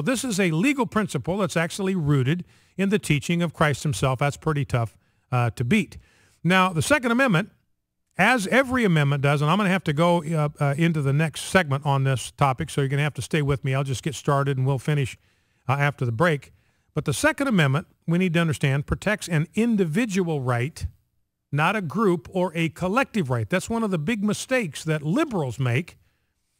This is a legal principle that's actually rooted in the teaching of Christ himself. That's pretty tough to beat. Now, the Second Amendment, as every amendment does, and I'm going to have to go into the next segment on this topic, so you're going to have to stay with me. I'll just get started and we'll finish after the break. But the Second Amendment, we need to understand, protects an individual right, not a group or a collective right. That's one of the big mistakes that liberals make,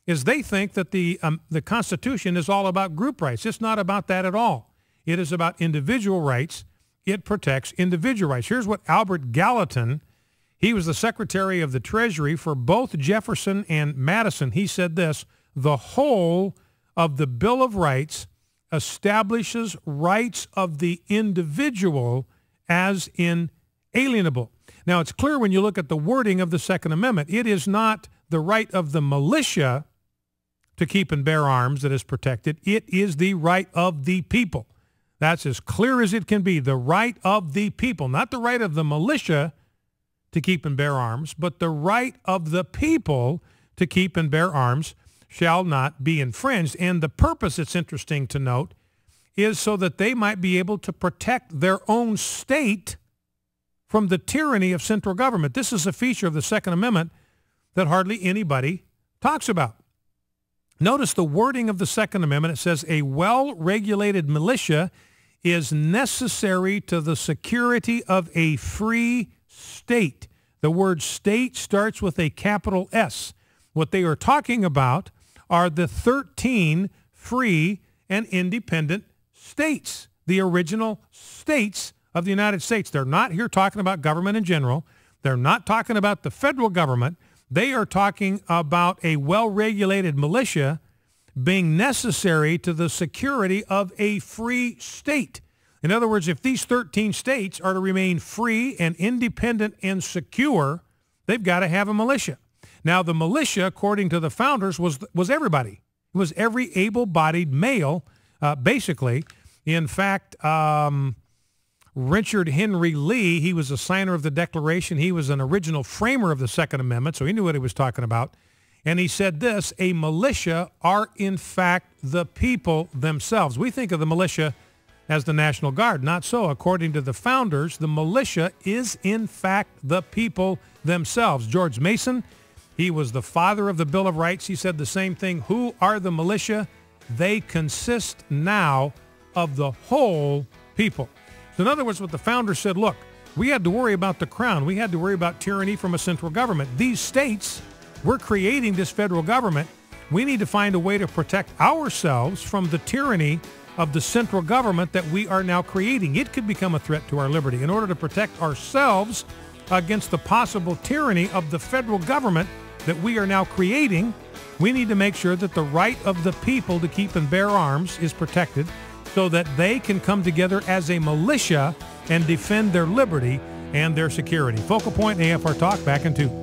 is they think that the Constitution is all about group rights. It's not about that at all. It is about individual rights. It protects individual rights. Here's what Albert Gallatin, he was the Secretary of the Treasury for both Jefferson and Madison. He said this: the whole of the Bill of Rights establishes rights of the individual as inalienable. Now, it's clear when you look at the wording of the Second Amendment, it is not the right of the militia to keep and bear arms that is protected. It is the right of the people. That's as clear as it can be, the right of the people, not the right of the militia to keep and bear arms, but the right of the people to keep and bear arms shall not be infringed. And the purpose, it's interesting to note, is so that they might be able to protect their own state from the tyranny of central government. This is a feature of the Second Amendment that hardly anybody talks about. Notice the wording of the Second Amendment. It says a well-regulated militia is necessary to the security of a free state. The word state starts with a capital S. What they are talking about are the 13 free and independent states, the original states of the United States. They're not here talking about government in general. They're not talking about the federal government. They are talking about a well-regulated militia being necessary to the security of a free state. In other words, if these 13 states are to remain free and independent and secure, they've got to have a militia. Now, the militia, according to the founders, was everybody. It was every able-bodied male, basically. In fact, Richard Henry Lee, he was a signer of the Declaration. He was an original framer of the Second Amendment, so he knew what he was talking about. And he said this: a militia are, in fact, the people themselves. We think of the militia as the National Guard. Not so. According to the founders, the militia is, in fact, the people themselves. George Mason, he was the father of the Bill of Rights. He said the same thing. Who are the militia? They consist now of the whole people. So in other words, what the founders said, look, we had to worry about the crown. We had to worry about tyranny from a central government. These states, we're creating this federal government. We need to find a way to protect ourselves from the tyranny of the central government that we are now creating. It could become a threat to our liberty. In order to protect ourselves against the possible tyranny of the federal government that we are now creating, we need to make sure that the right of the people to keep and bear arms is protected so that they can come together as a militia and defend their liberty and their security. Focal Point AFR Talk, back in 2.